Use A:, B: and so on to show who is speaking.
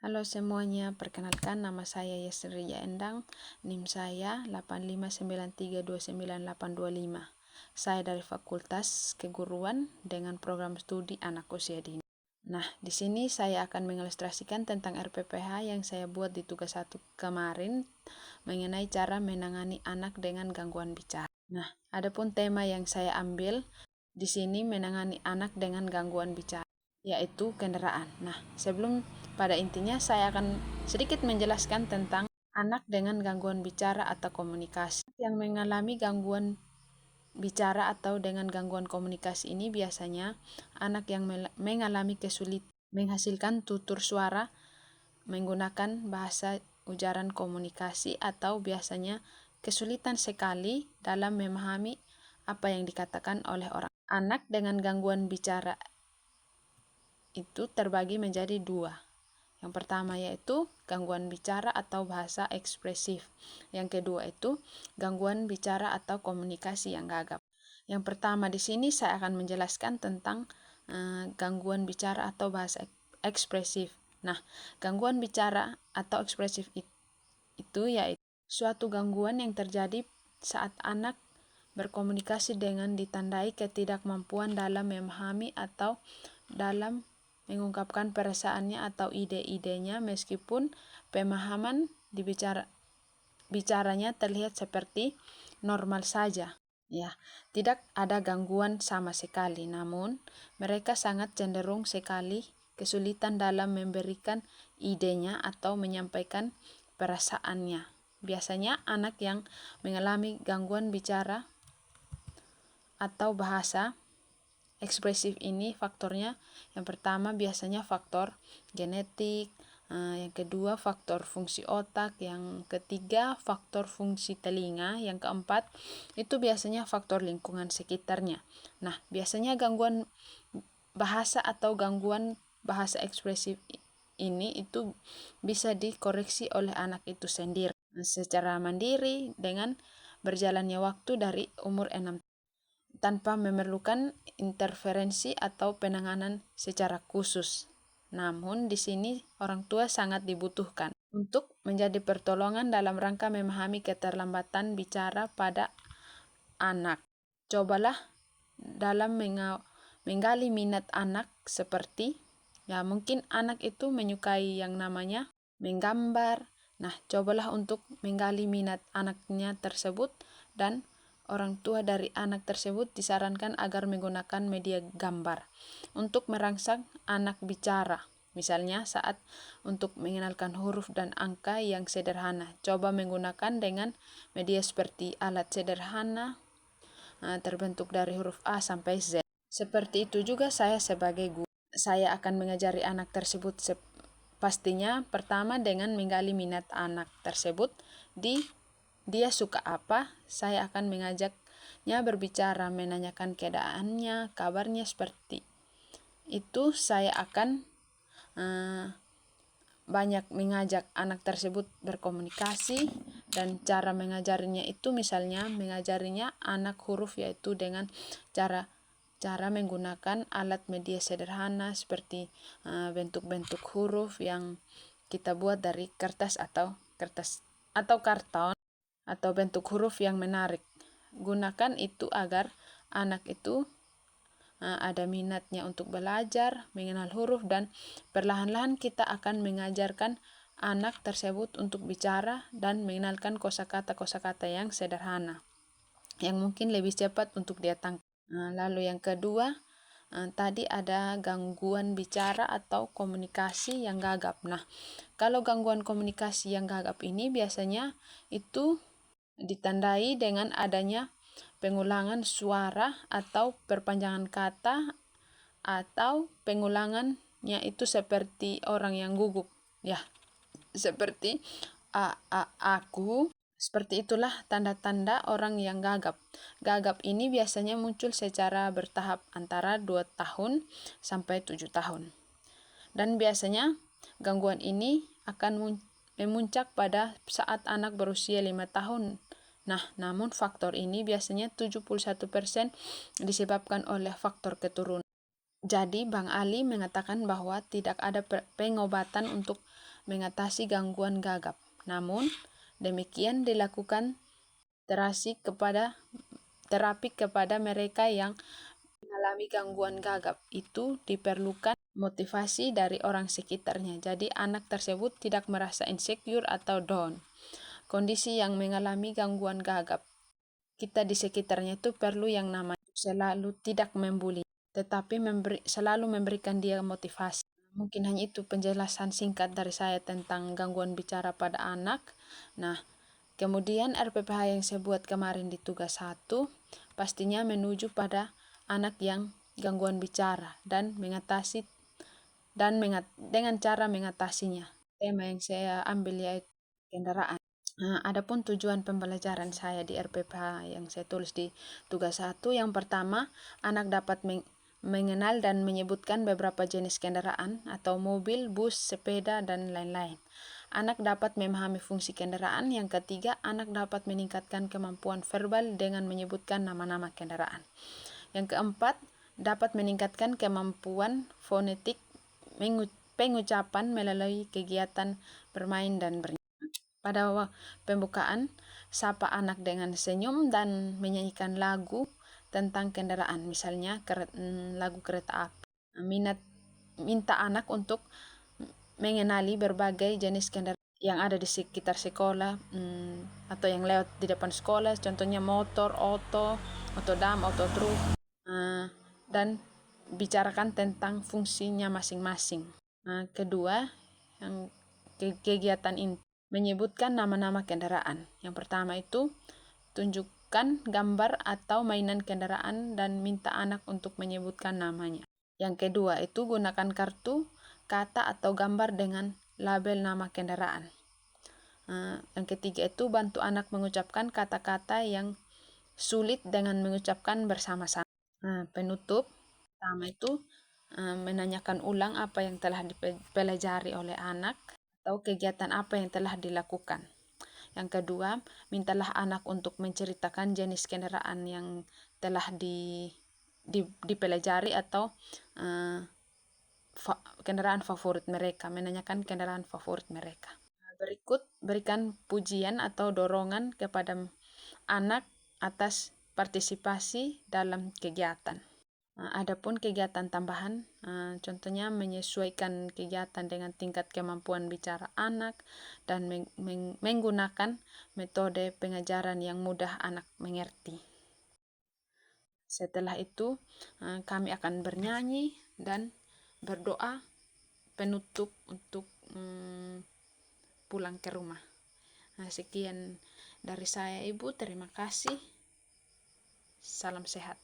A: Halo semuanya, perkenalkan nama saya Yesri Endang, NIM saya 859329825. Saya dari Fakultas Keguruan dengan program studi anak usia dini. Nah, di sini saya akan mengilustrasikan tentang RPPH yang saya buat di tugas 1 kemarin mengenai cara menangani anak dengan gangguan bicara. Nah, adapun tema yang saya ambil di sini menangani anak dengan gangguan bicara, yaitu kendaraan. Nah, sebelum pada intinya saya akan sedikit menjelaskan tentang anak dengan gangguan bicara atau komunikasi. Yang mengalami gangguan bicara atau dengan gangguan komunikasi ini biasanya anak yang mengalami kesulitan menghasilkan tutur suara menggunakan bahasa ujaran komunikasi atau biasanya kesulitan sekali dalam memahami apa yang dikatakan oleh orang. Anak dengan gangguan bicara itu terbagi menjadi dua. Yang pertama yaitu gangguan bicara atau bahasa ekspresif. Yang kedua itu gangguan bicara atau komunikasi yang gagap. Yang pertama di sini saya akan menjelaskan tentang gangguan bicara atau bahasa ekspresif. Nah, gangguan bicara atau ekspresif itu yaitu suatu gangguan yang terjadi saat anak berkomunikasi dengan ditandai ketidakmampuan dalam memahami atau dalam mengungkapkan perasaannya atau ide-idenya meskipun pemahaman di bicaranya terlihat seperti normal saja. Ya, tidak ada gangguan sama sekali, namun mereka sangat cenderung sekali kesulitan dalam memberikan idenya atau menyampaikan perasaannya. Biasanya anak yang mengalami gangguan bicara atau bahasa ekspresif ini faktornya yang pertama biasanya faktor genetik, yang kedua faktor fungsi otak, yang ketiga faktor fungsi telinga, yang keempat itu biasanya faktor lingkungan sekitarnya. Nah, biasanya gangguan bahasa atau gangguan bahasa ekspresif ini itu bisa dikoreksi oleh anak itu sendiri secara mandiri dengan berjalannya waktu dari umur 6 tanpa memerlukan interferensi atau penanganan secara khusus. Namun di sini orang tua sangat dibutuhkan untuk menjadi pertolongan dalam rangka memahami keterlambatan bicara pada anak. Cobalah dalam menggali minat anak seperti mungkin anak itu menyukai yang namanya menggambar. Nah, cobalah untuk menggali minat anaknya tersebut dan orang tua dari anak tersebut disarankan agar menggunakan media gambar untuk merangsang anak bicara. Misalnya saat untuk mengenalkan huruf dan angka yang sederhana, coba menggunakan dengan media seperti alat sederhana terbentuk dari huruf A sampai Z. Seperti itu juga saya sebagai guru. Saya akan mengajari anak tersebut pastinya pertama dengan menggali minat anak tersebut dia suka apa, saya akan mengajaknya berbicara, menanyakan keadaannya, kabarnya seperti itu. Saya akan banyak mengajak anak tersebut berkomunikasi dan cara mengajarinya itu misalnya mengajarinya anak huruf yaitu dengan cara menggunakan alat media sederhana seperti bentuk-bentuk huruf yang kita buat dari kertas atau karton atau bentuk huruf yang menarik. Gunakan itu agar anak itu ada minatnya untuk belajar, mengenal huruf, dan perlahan-lahan kita akan mengajarkan anak tersebut untuk bicara dan mengenalkan kosakata-kosakata yang sederhana yang mungkin lebih cepat untuk dia tangkap. Lalu yang kedua, tadi ada gangguan bicara atau komunikasi yang gagap. Nah, kalau gangguan komunikasi yang gagap ini biasanya itu ditandai dengan adanya pengulangan suara atau perpanjangan kata atau pengulangannya itu seperti orang yang gugup. Ya, seperti aku. Seperti itulah tanda-tanda orang yang gagap. Gagap ini biasanya muncul secara bertahap antara 2 tahun sampai 7 tahun. Dan biasanya gangguan ini akan memuncak pada saat anak berusia 5 tahun. Nah, namun faktor ini biasanya 71% disebabkan oleh faktor keturunan. Jadi, Bang Ali mengatakan bahwa tidak ada pengobatan untuk mengatasi gangguan gagap. Namun, demikian dilakukan terapi kepada mereka yang mengalami gangguan gagap. Itu diperlukan motivasi dari orang sekitarnya. Jadi anak tersebut tidak merasa insecure atau down. Kondisi yang mengalami gangguan gagap, kita di sekitarnya itu perlu yang namanya selalu tidak membuli, tetapi selalu memberikan dia motivasi. Mungkin hanya itu penjelasan singkat dari saya tentang gangguan bicara pada anak. Nah, kemudian RPPH yang saya buat kemarin di tugas 1 pastinya menuju pada anak yang gangguan bicara dan dengan cara mengatasinya. Tema yang saya ambil yaitu kendaraan. Nah, adapun tujuan pembelajaran saya di RPPH yang saya tulis di tugas 1, yang pertama, anak dapat mengenal dan menyebutkan beberapa jenis kendaraan atau mobil, bus, sepeda, dan lain-lain. Anak dapat memahami fungsi kendaraan. Yang ketiga, anak dapat meningkatkan kemampuan verbal dengan menyebutkan nama-nama kendaraan. Yang keempat, dapat meningkatkan kemampuan fonetik pengucapan melalui kegiatan bermain dan bernyanyi. Pada pembukaan, sapa anak dengan senyum dan menyanyikan lagu tentang kendaraan, misalnya lagu kereta api. Minta anak untuk mengenali berbagai jenis kendaraan yang ada di sekitar sekolah atau yang lewat di depan sekolah, contohnya motor, oto dam, oto truk, dan bicarakan tentang fungsinya masing-masing. Kedua, yang kegiatan ini menyebutkan nama-nama kendaraan. Yang pertama itu tunjukkan gambar atau mainan kendaraan dan minta anak untuk menyebutkan namanya. Yang kedua itu gunakan kartu, kata atau gambar dengan label nama kendaraan. Yang ketiga itu bantu anak mengucapkan kata-kata yang sulit dengan mengucapkan bersama-sama. Penutup pertama itu menanyakan ulang apa yang telah dipelajari oleh anak atau kegiatan apa yang telah dilakukan. Yang kedua, mintalah anak untuk menceritakan jenis kendaraan yang telah dipelajari atau kendaraan favorit mereka, menanyakan kendaraan favorit mereka. Berikut, berikan pujian atau dorongan kepada anak atas partisipasi dalam kegiatan. Adapun kegiatan tambahan, contohnya menyesuaikan kegiatan dengan tingkat kemampuan bicara anak dan menggunakan metode pengajaran yang mudah anak mengerti. Setelah itu, kami akan bernyanyi dan berdoa penutup untuk pulang ke rumah. Sekian dari saya, Ibu. Terima kasih. Salam sehat.